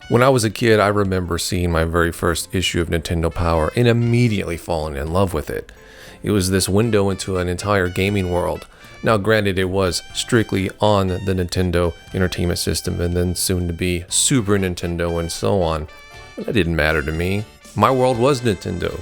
When I was a kid, I remember seeing my very first issue of Nintendo Power and immediately falling in love with it. It was this window into an entire gaming world. Now granted, it was strictly on the Nintendo Entertainment System and then soon to be Super Nintendo and so on. But that didn't matter to me. My world was Nintendo,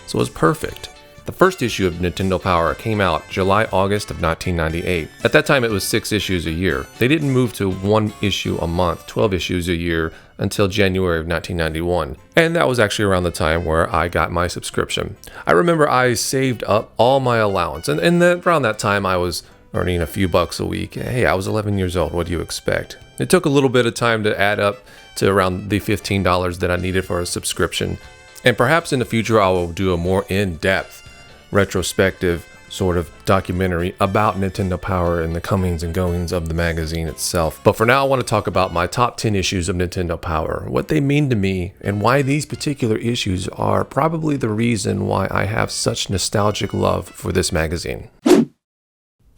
so it was perfect. The first issue of Nintendo Power came out July-August of 1998. At that time, it was 6 issues a year. They didn't move to 1 issue a month, 12 issues a year, until January of 1991. And that was actually around the time where I got my subscription. I remember I saved up all my allowance, and around that time I was earning a few bucks a week. Hey, I was 11 years old, what do you expect? It took a little bit of time to add up to around the $15 that I needed for a subscription. And perhaps in the future I will do a more in-depth retrospective sort of documentary about Nintendo Power and the comings and goings of the magazine itself. But for now, I want to talk about my top 10 issues of Nintendo Power, what they mean to me, and why these particular issues are probably the reason why I have such nostalgic love for this magazine.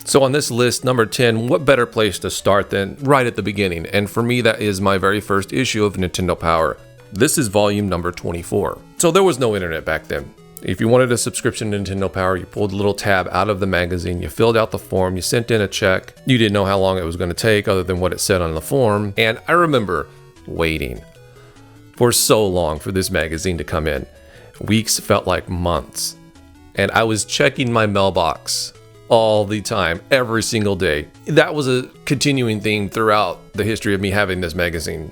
So on this list, number 10, what better place to start than right at the beginning? And for me, that is my very first issue of Nintendo Power. This is volume number 24. So there was no internet back then. If you wanted a subscription to Nintendo Power, you pulled a little tab out of the magazine, you filled out the form, you sent in a check. You didn't know how long it was going to take other than what it said on the form. And I remember waiting for so long for this magazine to come in. Weeks felt like months. And I was checking my mailbox all the time, every single day. That was a continuing theme throughout the history of me having this magazine.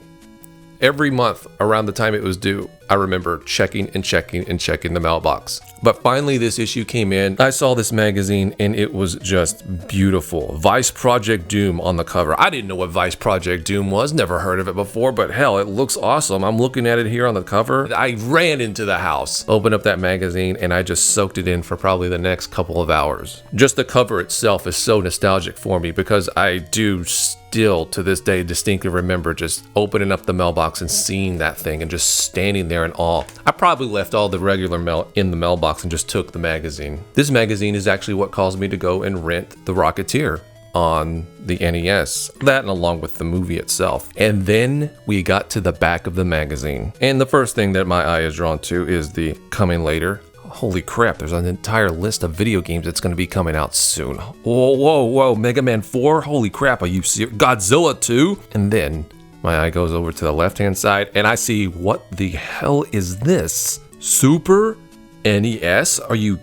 Every month around the time it was due, I remember checking the mailbox. But finally this issue came in. I saw this magazine and it was just beautiful. Vice Project Doom on the cover. I didn't know what Vice Project Doom was, never heard of it before, but hell, it looks awesome. I'm looking at it here on the cover. I ran into the house, opened up that magazine, and I just soaked it in for probably the next couple of hours. Just the cover itself is so nostalgic for me because I do still to this day distinctly remember just opening up the mailbox and seeing that thing and just standing there in awe. I probably left all the regular mail in the mailbox and just took the magazine. This magazine is actually what caused me to go and rent The Rocketeer on the NES. That and along with the movie itself. And then we got to the back of the magazine. And the first thing that my eye is drawn to is the coming later. Holy crap, there's an entire list of video games that's going to be coming out soon. Whoa, Mega Man 4? Holy crap, are you serious? Godzilla 2? And then my eye goes over to the left-hand side and I see, what the hell is this? Super NES? Are you...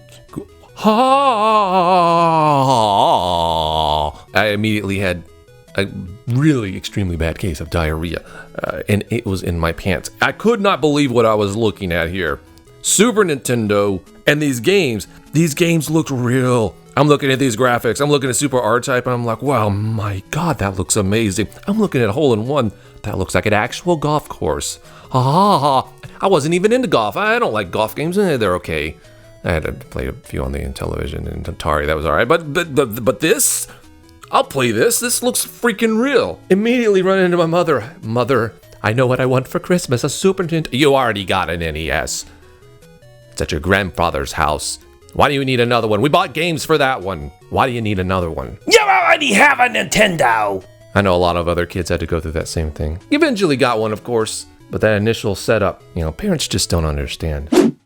I immediately had a really extremely bad case of diarrhea, and it was in my pants. I could not believe what I was looking at here. Super Nintendo and these games look real. I'm looking at these graphics, I'm looking at Super R-Type, and I'm like, wow, my God, that looks amazing. I'm looking at Hole-in-One, that looks like an actual golf course. I wasn't even into golf. I don't like golf games, they're okay. I had to play a few on the television and Atari, that was all right. But this, I'll play this. This looks freaking real. Immediately run into my mother. Mother, I know what I want for Christmas, a Super Nintendo. You already got an NES. It's at your grandfather's house. Why do you need another one? We bought games for that one. Why do you need another one? You already have a Nintendo! I know a lot of other kids had to go through that same thing. Eventually got one, of course, but that initial setup, parents just don't understand.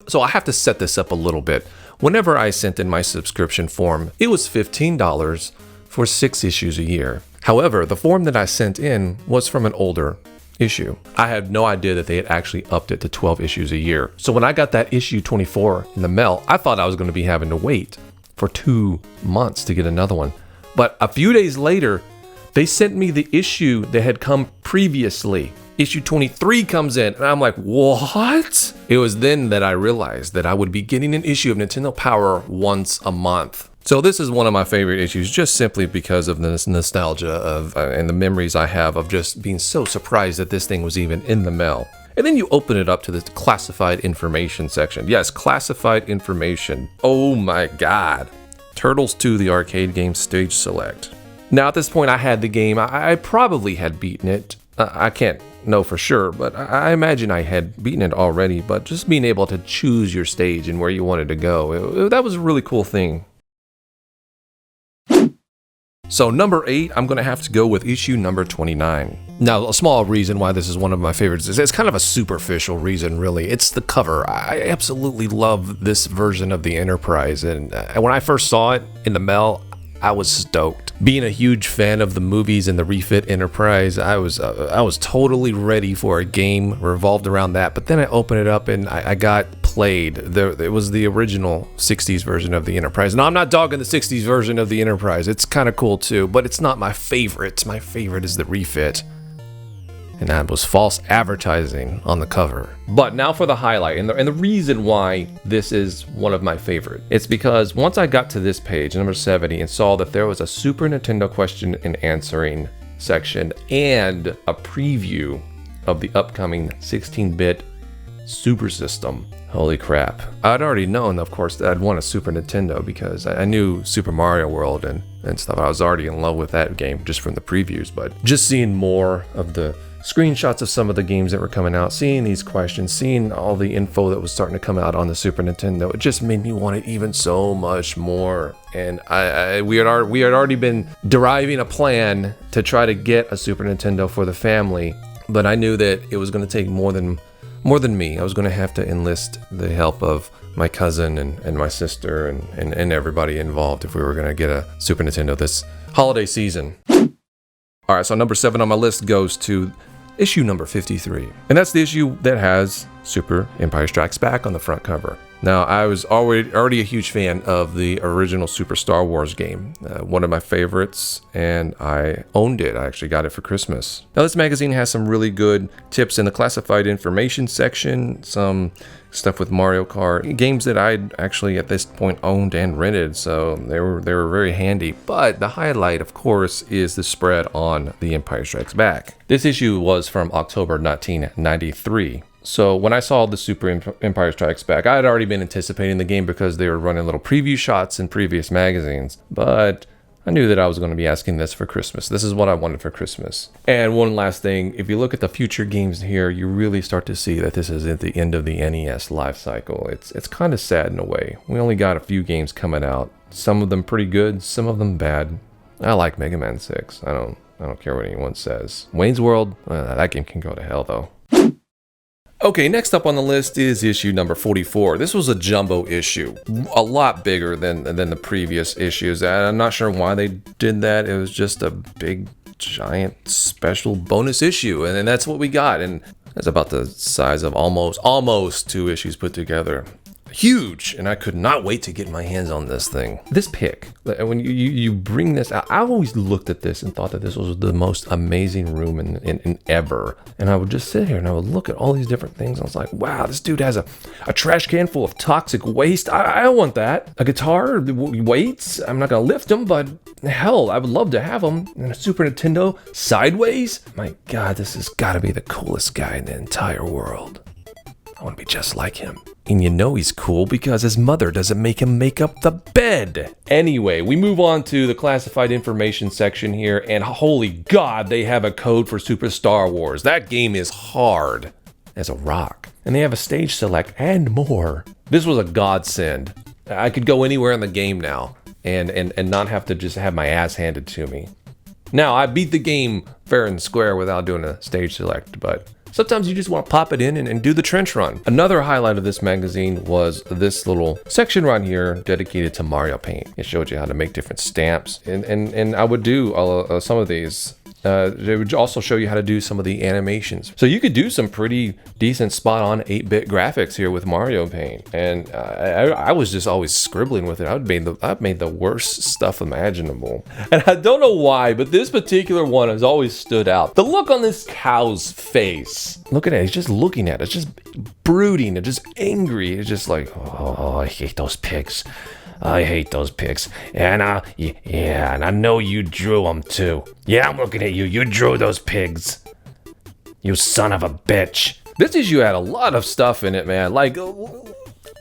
So I have to set this up a little bit. Whenever I sent in my subscription form, it was $15 for 6 issues a year. However, the form that I sent in was from an older issue. I had no idea that they had actually upped it to 12 issues a year. So when I got that issue 24 in the mail, I thought I was going to be having to wait for 2 months to get another one. But a few days later, they sent me the issue that had come previously. Issue 23 comes in, and I'm like, what? It was then that I realized that I would be getting an issue of Nintendo Power once a month. So this is one of my favorite issues, just simply because of the nostalgia of and the memories I have of just being so surprised that this thing was even in the mail. And then you open it up to the classified information section. Yes, classified information. Oh my God. Turtles 2, the arcade game, stage select. Now at this point I had the game. I probably had beaten it. I can't know for sure, but I imagine I had beaten it already. But just being able to choose your stage and where you wanted to go, that was a really cool thing. So number 8, I'm going to have to go with issue number 29. Now, a small reason why this is one of my favorites is it's kind of a superficial reason, really. It's the cover. I absolutely love this version of the Enterprise, and when I first saw it in the mail, I was stoked. Being a huge fan of the movies and the refit Enterprise, I was totally ready for a game revolved around that. But then I opened it up and I got played. It was the original 60s version of the Enterprise. Now, I'm not dogging the 60s version of the Enterprise. It's kind of cool too, but it's not my favorite. My favorite is the refit. And that was false advertising on the cover. But now for the highlight, and the reason why this is one of my favorite. It's because once I got to this page, number 70, and saw that there was a Super Nintendo question and answering section and a preview of the upcoming 16-bit Super System. Holy crap. I'd already known, of course, that I'd want a Super Nintendo because I knew Super Mario World and stuff. I was already in love with that game just from the previews, but just seeing more of the screenshots of some of the games that were coming out, seeing these questions, seeing all the info that was starting to come out on the Super Nintendo, it just made me want it even so much more. And we had already been deriving a plan to try to get a Super Nintendo for the family, but I knew that it was going to take more than me. I was going to have to enlist the help of my cousin and my sister and everybody involved if we were going to get a Super Nintendo this holiday season. All right, so number 7 on my list goes to issue number 53. And that's the issue that has Super Empire Strikes Back on the front cover. Now, I was already a huge fan of the original Super Star Wars game, one of my favorites, and I owned it. I actually got it for Christmas. Now, this magazine has some really good tips in the classified information section, some stuff with Mario Kart, games that I'd actually at this point owned and rented, so they were very handy. But the highlight, of course, is the spread on The Empire Strikes Back. This issue was from October 1993. So when I saw the Super Empire Strikes Back, I had already been anticipating the game because they were running little preview shots in previous magazines, but I knew that I was going to be asking this for Christmas. This is what I wanted for Christmas. And one last thing, if you look at the future games here, you really start to see that this is at the end of the NES life cycle. It's kind of sad in a way. We only got a few games coming out. Some of them pretty good, some of them bad. I like Mega Man 6. I don't care what anyone says. Wayne's World, that game can go to hell though. Okay, next up on the list is issue number 44. This was a jumbo issue, a lot bigger than the previous issues. I'm not sure why they did that. It was just a big, giant, special bonus issue, and that's what we got. And that's about the size of almost 2 issues put together. Huge, and I could not wait to get my hands on this thing. This pick, when you bring this out, I always looked at this and thought that this was the most amazing room in ever. And I would just sit here and I would look at all these different things. I was like, wow, this dude has a trash can full of toxic waste. I want that. A guitar, weights. I'm not gonna lift them, but hell, I would love to have them. And a Super Nintendo sideways. My God, this has got to be the coolest guy in the entire world. I want to be just like him. And you know he's cool because his mother doesn't make him make up the bed. Anyway, we move on to the classified information section here, and holy God, they have a code for Super Star Wars. That game is hard as a rock. And they have a stage select and more. This was a godsend. I could go anywhere in the game now and not have to just have my ass handed to me. Now, I beat the game fair and square without doing a stage select, but sometimes you just want to pop it in and do the trench run. Another highlight of this magazine was this little section right here dedicated to Mario Paint. It showed you how to make different stamps, and I would do some of these. They would also show you how to do some of the animations. So you could do some pretty decent spot-on 8-bit graphics here with Mario Paint. And I was just always scribbling with it. I've made the worst stuff imaginable. And I don't know why, but this particular one has always stood out. The look on this cow's face. Look at it. He's just looking at it. It's just brooding. It's just angry. It's just like, oh, I hate those pigs. I hate those pigs. And and I know you drew them too. Yeah, I'm looking at you. You drew those pigs. You son of a bitch. This issue had a lot of stuff in it, man. Like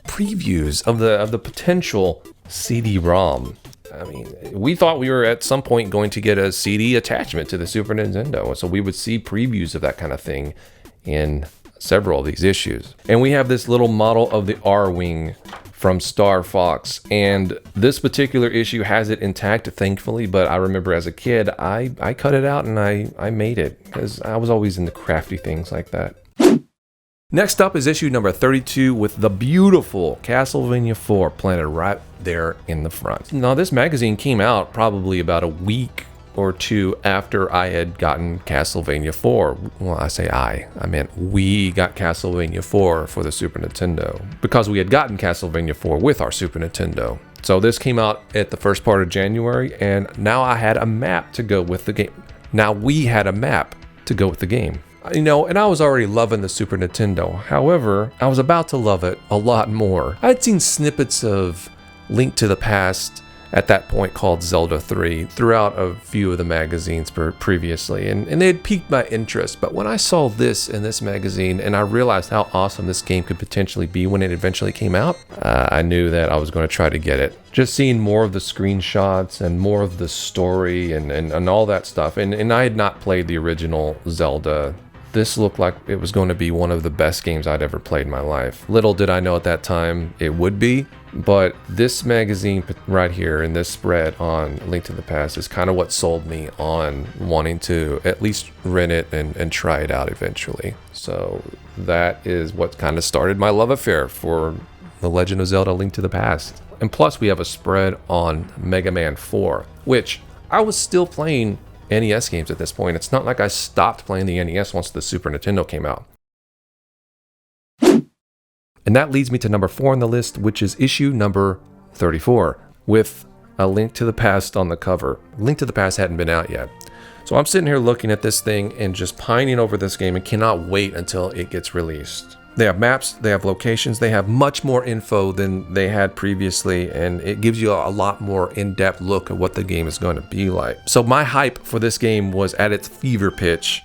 previews of the potential CD-ROM. I mean, we thought we were at some point going to get a CD attachment to the Super Nintendo, so we would see previews of that kind of thing in several of these issues. And we have this little model of the R-Wing from Star Fox, and this particular issue has it intact, thankfully. But I remember as a kid, I cut it out and I made it because I was always into crafty things like that. Next up is issue number 32 with the beautiful Castlevania 4 planted right there in the front. Now, this magazine came out probably about a week or two after I had gotten Castlevania 4. Well, I say I meant we got Castlevania 4 for the Super Nintendo because we had gotten Castlevania 4 with our Super Nintendo. So this came out at the first part of January, and now I had a map to go with the game. Now we had a map to go with the game. You know, and I was already loving the Super Nintendo. However, I was about to love it a lot more. I'd seen snippets of Link to the Past at that point called Zelda 3 throughout a few of the magazines previously, and they had piqued my interest. But when I saw this in this magazine and I realized how awesome this game could potentially be when it eventually came out, I knew that I was going to try to get it. Just seeing more of the screenshots and more of the story and all that stuff, and I had not played the original Zelda. This looked like it was going to be one of the best games I'd ever played in my life. Little did I know at that time it would be, but this magazine right here and this spread on Link to the Past is kind of what sold me on wanting to at least rent it and try it out eventually. So that is what kind of started my love affair for The Legend of Zelda: Link to the Past. And plus we have a spread on Mega Man 4, which I was still playing NES games at this point. It's not like I stopped playing the NES once the Super Nintendo came out. And that leads me to number 4 on the list, which is issue number 34, with A Link to the Past on the cover. Link to the Past hadn't been out yet. So I'm sitting here looking at this thing and just pining over this game and cannot wait until it gets released. They have maps, they have locations, they have much more info than they had previously, and it gives you a lot more in-depth look at what the game is going to be like. So my hype for this game was at its fever pitch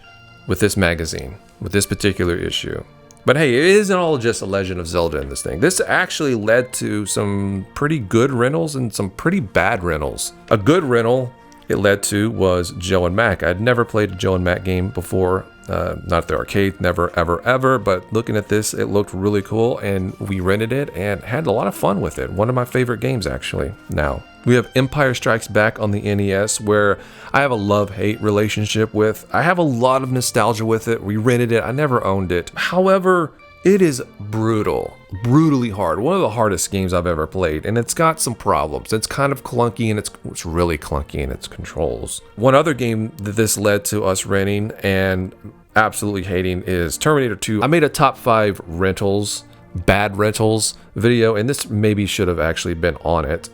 with this magazine, with this particular issue. But hey, it isn't all just a Legend of Zelda in this thing. This actually led to some pretty good rentals and some pretty bad rentals. A good rental it led to was Joe and Mac. I'd never played a Joe and Mac game before. Not at the arcade, never, ever, but looking at this, it looked really cool, and we rented it and had a lot of fun with it. One of my favorite games, actually, now. We have Empire Strikes Back on the NES, where I have a love-hate relationship with. I have a lot of nostalgia with it. We rented it. I never owned it. However, it is brutally hard. One of the hardest games I've ever played, and it's got some problems. It's kind of clunky, and it's really clunky in its controls. One other game that this led to us renting and absolutely hating is Terminator 2. I made a top 5 rentals, bad rentals video, and this maybe should have actually been on it.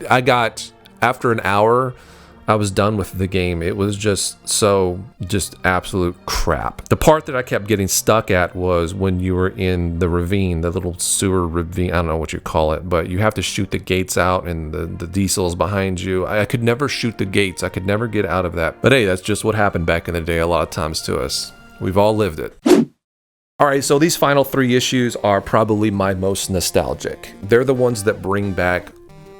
I got, after an hour, I was done with the game. It was just absolute crap. The part that I kept getting stuck at was when you were in the ravine, the little sewer ravine. I don't know what you call it, but you have to shoot the gates out and the diesel's behind you. I could never shoot the gates. I could never get out of that. But hey, that's just what happened back in the day a lot of times to us. We've all lived it. All right, so these final 3 issues are probably my most nostalgic. They're the ones that bring back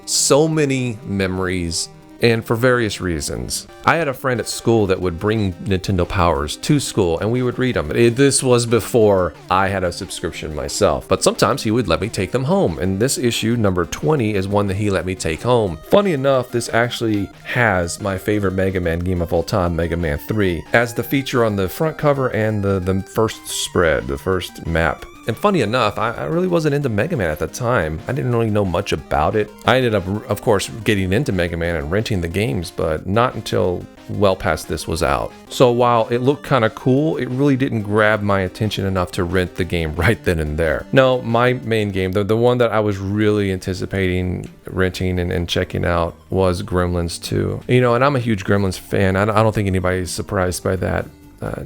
so many memories, and for various reasons. I had a friend at school that would bring Nintendo Powers to school and we would read them. This was before I had a subscription myself, but sometimes he would let me take them home. And this issue, number 20, is one that he let me take home. Funny enough, this actually has my favorite Mega Man game of all time, Mega Man 3, as the feature on the front cover and the first spread, the first map. And funny enough, I really wasn't into Mega Man at the time. I didn't really know much about it. I ended up, of course, getting into Mega Man and renting the games, but not until well past this was out. So while it looked kind of cool, it really didn't grab my attention enough to rent the game right then and there. No, my main game, the one that I was really anticipating renting and checking out was Gremlins 2. You know, and I'm a huge Gremlins fan. I don't think anybody's surprised by that.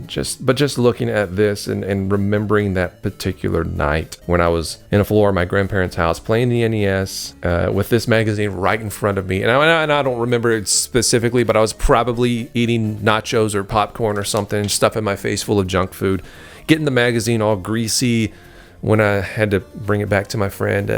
Just looking at this and remembering that particular night when I was in a floor of my grandparents' house playing the NES with this magazine right in front of me. And I don't remember it specifically, but I was probably eating nachos or popcorn or something, stuffing my face full of junk food, getting the magazine all greasy when I had to bring it back to my friend.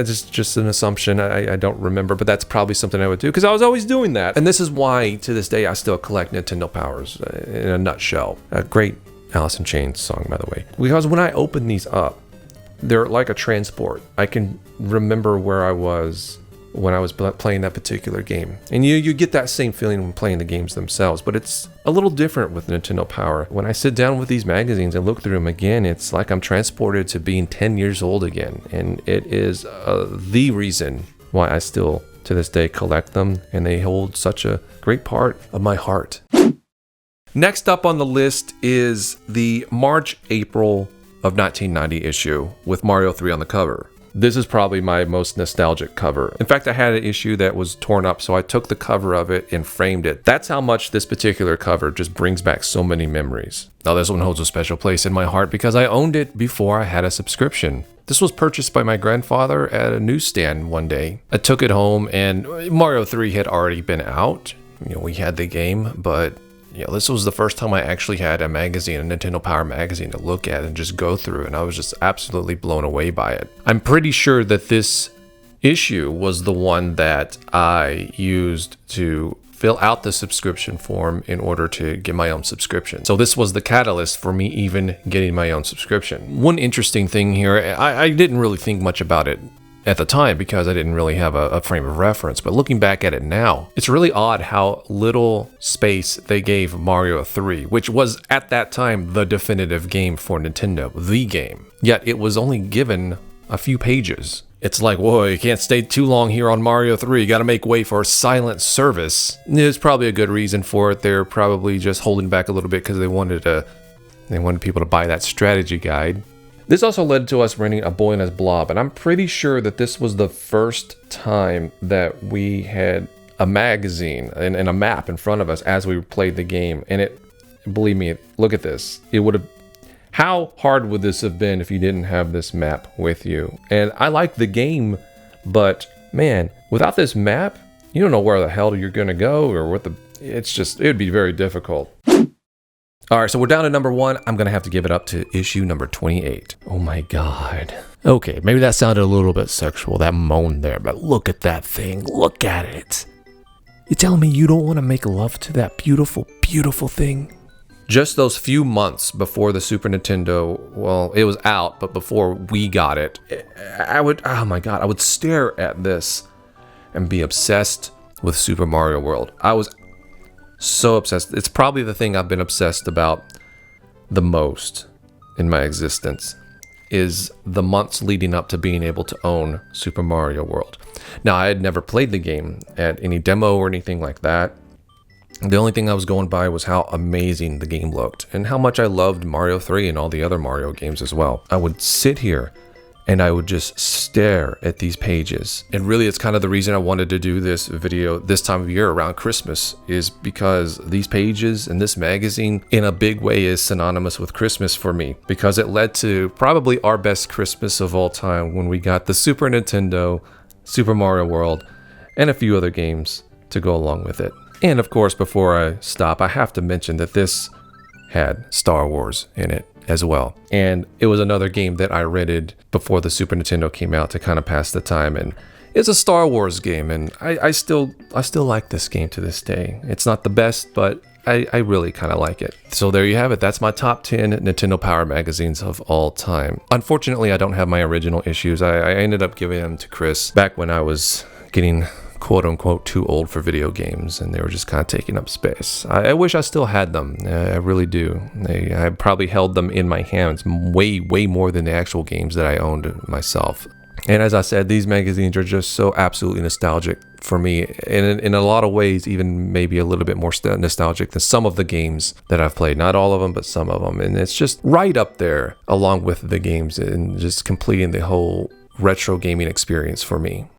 Just an assumption. I don't remember, but that's probably something I would do because I was always doing that. And this is why, to this day, I still collect Nintendo Powers in a nutshell. A great Alice in Chains song, by the way. Because when I open these up, they're like a transport. I can remember where I was when I was playing that particular game. And you get that same feeling when playing the games themselves, but it's a little different with Nintendo Power. When I sit down with these magazines and look through them again, it's like I'm transported to being 10 years old again. And it is the reason why I still, to this day, collect them, and they hold such a great part of my heart. Next up on the list is the March-April of 1990 issue with Mario 3 on the cover. This is probably my most nostalgic cover. In fact, I had an issue that was torn up, so I took the cover of it and framed it. That's how much this particular cover just brings back so many memories. Now, this one holds a special place in my heart because I owned it before I had a subscription. This was purchased by my grandfather at a newsstand one day. I took it home, and Mario 3 had already been out. We had the game, but this was the first time I actually had a magazine, a Nintendo Power magazine to look at and just go through, and I was just absolutely blown away by it. I'm pretty sure that this issue was the one that I used to fill out the subscription form in order to get my own subscription. So this was the catalyst for me even getting my own subscription. One interesting thing here, I didn't really think much about it at the time because I didn't really have a frame of reference, but looking back at it now, it's really odd how little space they gave Mario 3, which was at that time the definitive game for Nintendo, the game. Yet it was only given a few pages. It's like, whoa, you can't stay too long here on Mario 3, you gotta make way for silent service. There's probably a good reason for it. They're probably just holding back a little bit because they wanted people to buy that strategy guide. This also led to us renting A Boy and His Blob, and I'm pretty sure that this was the first time that we had a magazine and a map in front of us as we played the game. And it, believe me, look at this. It would have, how hard would this have been if you didn't have this map with you? And I like the game, but man, without this map, you don't know where the hell you're gonna go or it would be very difficult. All right, so we're down to number 1. I'm going to have to give it up to issue number 28. Oh my God. Okay, maybe that sounded a little bit sexual, that moan there, but look at that thing. Look at it. You telling me you don't want to make love to that beautiful, beautiful thing? Just those few months before the Super Nintendo, well, it was out, but before we got it, I would stare at this and be obsessed with Super Mario World. I was so obsessed. It's probably the thing I've been obsessed about the most in my existence, is the months leading up to being able to own Super Mario World. Now, I had never played the game at any demo or anything like that. The only thing I was going by was how amazing the game looked and how much I loved Mario 3 and all the other Mario games as well. I would sit here and I would just stare at these pages. And really, it's kind of the reason I wanted to do this video this time of year around Christmas, is because these pages and this magazine in a big way is synonymous with Christmas for me, because it led to probably our best Christmas of all time when we got the Super Nintendo, Super Mario World, and a few other games to go along with it. And of course, before I stop, I have to mention that this had Star Wars in it as well. And it was another game that I rented before the Super Nintendo came out to kind of pass the time. And it's a Star Wars game, and I still like this game to this day. It's not the best, but I really kind of like it. So there you have it. That's my top 10 Nintendo Power magazines of all time. Unfortunately, I don't have my original issues. I ended up giving them to Chris back when I was getting quote unquote too old for video games, and they were just kind of taking up space. I wish I still had them. I really do. I probably held them in my hands way more than the actual games that I owned myself. And as I said, these magazines are just so absolutely nostalgic for me, and in a lot of ways even maybe a little bit more nostalgic than some of the games that I've played. Not all of them, but some of them. And it's just right up there along with the games and just completing the whole retro gaming experience for me.